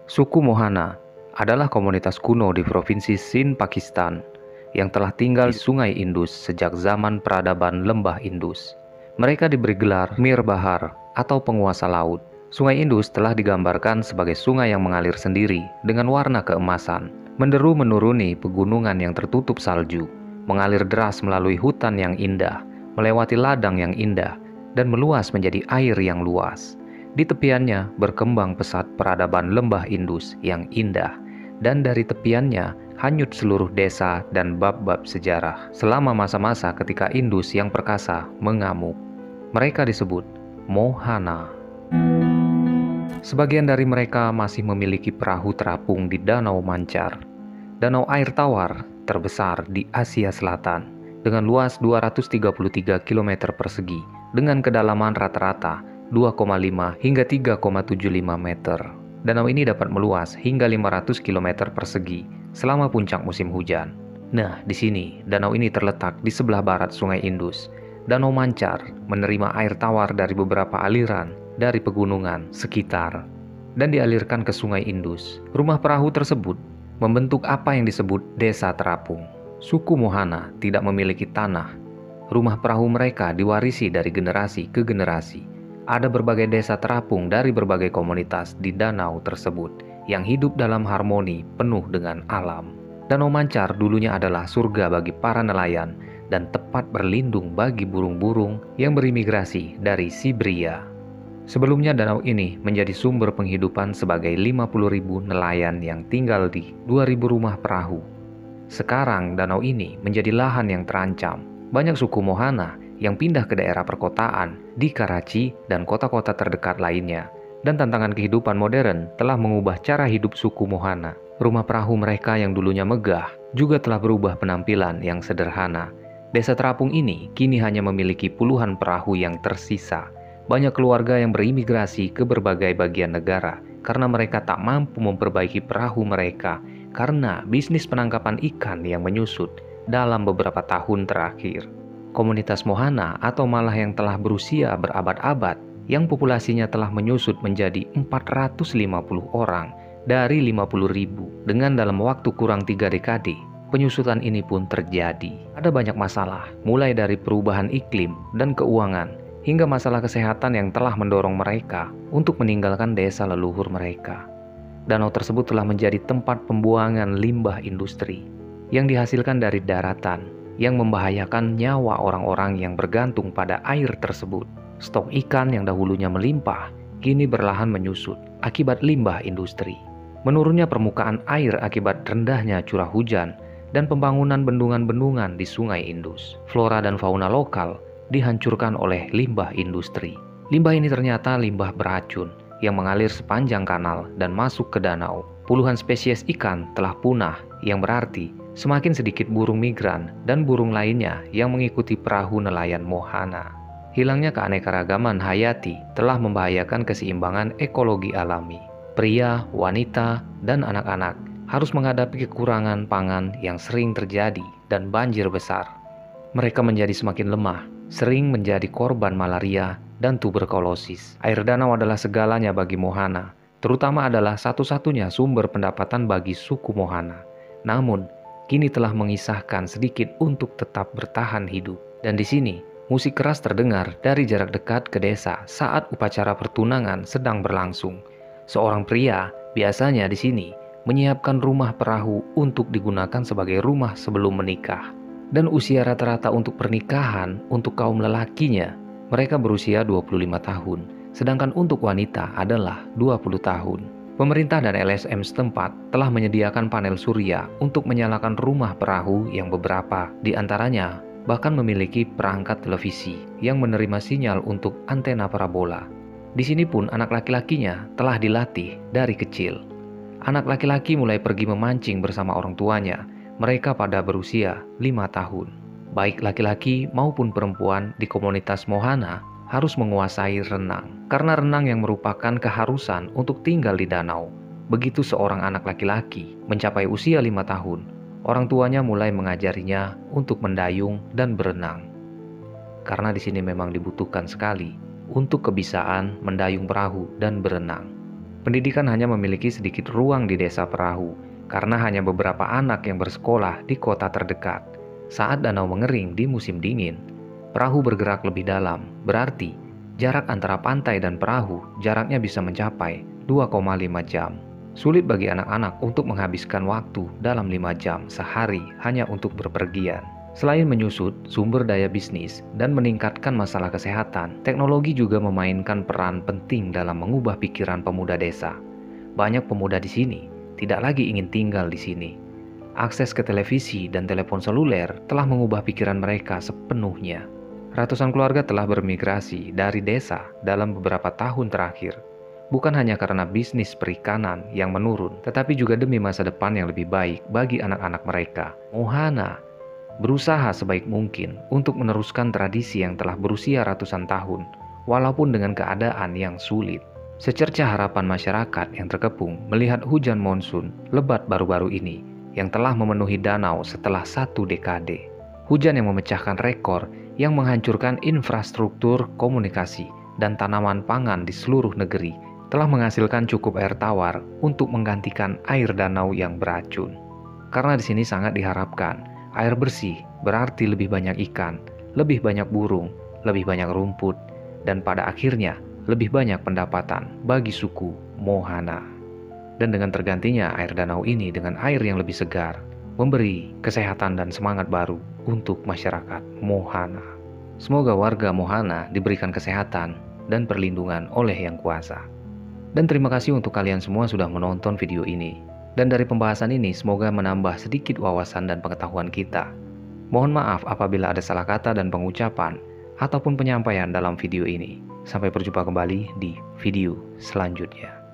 Suku Mohana adalah komunitas kuno di Provinsi Sindh, Pakistan, yang telah tinggal di Sungai Indus sejak zaman peradaban Lembah Indus. Mereka diberi gelar Mir Bahar atau penguasa laut. Sungai Indus telah digambarkan sebagai sungai yang mengalir sendiri dengan warna keemasan, menderu menuruni pegunungan yang tertutup salju, mengalir deras melalui hutan yang indah, melewati ladang yang indah, dan meluas menjadi air yang luas. Di tepiannya berkembang pesat peradaban Lembah Indus yang indah, dan dari tepiannya hanyut seluruh desa dan bab-bab sejarah selama masa-masa ketika Indus yang perkasa mengamuk. Mereka disebut Mohana. Sebagian dari mereka masih memiliki perahu terapung di Danau Mancar, danau air tawar terbesar di Asia Selatan, dengan luas 233 km persegi, dengan kedalaman rata-rata 2,5 hingga 3,75 meter. Danau ini dapat meluas hingga 500 km persegi selama puncak musim hujan. Nah, di sini danau ini terletak di sebelah barat Sungai Indus. Danau Mancar menerima air tawar dari beberapa aliran dari pegunungan sekitar dan dialirkan ke Sungai Indus. Rumah perahu tersebut membentuk apa yang disebut desa terapung. Suku Mohana tidak memiliki tanah. Rumah perahu mereka diwarisi dari generasi ke generasi. Ada berbagai desa terapung dari berbagai komunitas di danau tersebut yang hidup dalam harmoni penuh dengan alam. Danau Mancar dulunya adalah surga bagi para nelayan dan tempat berlindung bagi burung-burung yang berimigrasi dari Siberia. Sebelumnya danau ini menjadi sumber penghidupan sebagai 50.000 nelayan yang tinggal di 2.000 rumah perahu. Sekarang danau ini menjadi lahan yang terancam. Banyak suku Mohana yang pindah ke daerah perkotaan di Karachi dan kota-kota terdekat lainnya. Dan tantangan kehidupan modern telah mengubah cara hidup suku Mohana. Rumah perahu mereka yang dulunya megah juga telah berubah penampilan yang sederhana. Desa terapung ini kini hanya memiliki puluhan perahu yang tersisa. Banyak keluarga yang berimigrasi ke berbagai bagian negara karena mereka tak mampu memperbaiki perahu mereka karena bisnis penangkapan ikan yang menyusut dalam beberapa tahun terakhir. Komunitas Mohana atau malah yang telah berusia berabad-abad yang populasinya telah menyusut menjadi 450 orang dari 50.000 dengan dalam waktu kurang 3 dekade. Penyusutan ini pun terjadi. Ada banyak masalah, mulai dari perubahan iklim dan keuangan hingga masalah kesehatan yang telah mendorong mereka untuk meninggalkan desa leluhur mereka. Danau tersebut telah menjadi tempat pembuangan limbah industri yang dihasilkan dari daratan yang membahayakan nyawa orang-orang yang bergantung pada air tersebut. Stok ikan yang dahulunya melimpah, kini berlahan menyusut akibat limbah industri. Menurunnya permukaan air akibat rendahnya curah hujan dan pembangunan bendungan-bendungan di Sungai Indus. Flora dan fauna lokal dihancurkan oleh limbah industri. Limbah ini ternyata limbah beracun yang mengalir sepanjang kanal dan masuk ke danau. Puluhan spesies ikan telah punah, yang berarti semakin sedikit burung migran dan burung lainnya yang mengikuti perahu nelayan Mohana. Hilangnya keanekaragaman hayati telah membahayakan keseimbangan ekologi alami. Pria, wanita, dan anak-anak harus menghadapi kekurangan pangan yang sering terjadi dan banjir besar. Mereka menjadi semakin lemah, sering menjadi korban malaria dan tuberkulosis. Air danau adalah segalanya bagi Mohana, terutama adalah satu-satunya sumber pendapatan bagi suku Mohana. Namun, kini telah mengisahkan sedikit untuk tetap bertahan hidup. Dan di sini, musik keras terdengar dari jarak dekat ke desa saat upacara pertunangan sedang berlangsung. Seorang pria biasanya di sini menyiapkan rumah perahu untuk digunakan sebagai rumah sebelum menikah. Dan usia rata-rata untuk pernikahan untuk kaum lelakinya, mereka berusia 25 tahun, sedangkan untuk wanita adalah 20 tahun. Pemerintah dan LSM setempat telah menyediakan panel surya untuk menyalakan rumah perahu yang beberapa di antaranya bahkan memiliki perangkat televisi yang menerima sinyal untuk antena parabola. Di sini pun anak laki-lakinya telah dilatih dari kecil. Anak laki-laki mulai pergi memancing bersama orang tuanya. Mereka pada berusia 5 tahun. Baik laki-laki maupun perempuan di komunitas Mohana harus menguasai renang, karena renang yang merupakan keharusan untuk tinggal di danau. Begitu seorang anak laki-laki mencapai usia 5 tahun, orang tuanya mulai mengajarinya untuk mendayung dan berenang. Karena di sini memang dibutuhkan sekali untuk kebiasaan mendayung perahu dan berenang. Pendidikan hanya memiliki sedikit ruang di desa perahu, karena hanya beberapa anak yang bersekolah di kota terdekat. Saat danau mengering di musim dingin, perahu bergerak lebih dalam, berarti jarak antara pantai dan perahu jaraknya bisa mencapai 2,5 jam. Sulit bagi anak-anak untuk menghabiskan waktu dalam 5 jam sehari hanya untuk berpergian. Selain menyusut sumber daya bisnis dan meningkatkan masalah kesehatan, teknologi juga memainkan peran penting dalam mengubah pikiran pemuda desa. Banyak pemuda di sini tidak lagi ingin tinggal di sini. Akses ke televisi dan telepon seluler telah mengubah pikiran mereka sepenuhnya. Ratusan keluarga telah bermigrasi dari desa dalam beberapa tahun terakhir. Bukan hanya karena bisnis perikanan yang menurun, tetapi juga demi masa depan yang lebih baik bagi anak-anak mereka. Mohana berusaha sebaik mungkin untuk meneruskan tradisi yang telah berusia ratusan tahun, walaupun dengan keadaan yang sulit. Secerca harapan masyarakat yang terkepung melihat hujan monsun lebat baru-baru ini yang telah memenuhi danau setelah 1 dekade. Hujan yang memecahkan rekor, yang menghancurkan infrastruktur komunikasi dan tanaman pangan di seluruh negeri, telah menghasilkan cukup air tawar untuk menggantikan air danau yang beracun. Karena di sini sangat diharapkan air bersih berarti lebih banyak ikan, lebih banyak burung, lebih banyak rumput, dan pada akhirnya lebih banyak pendapatan bagi suku Mohana. Dan dengan tergantinya air danau ini dengan air yang lebih segar, memberi kesehatan dan semangat baru untuk masyarakat Mohana. Semoga warga Mohana diberikan kesehatan dan perlindungan oleh Yang Kuasa. Dan terima kasih untuk kalian semua sudah menonton video ini. Dan dari pembahasan ini semoga menambah sedikit wawasan dan pengetahuan kita. Mohon maaf apabila ada salah kata dan pengucapan ataupun penyampaian dalam video ini. Sampai berjumpa kembali di video selanjutnya.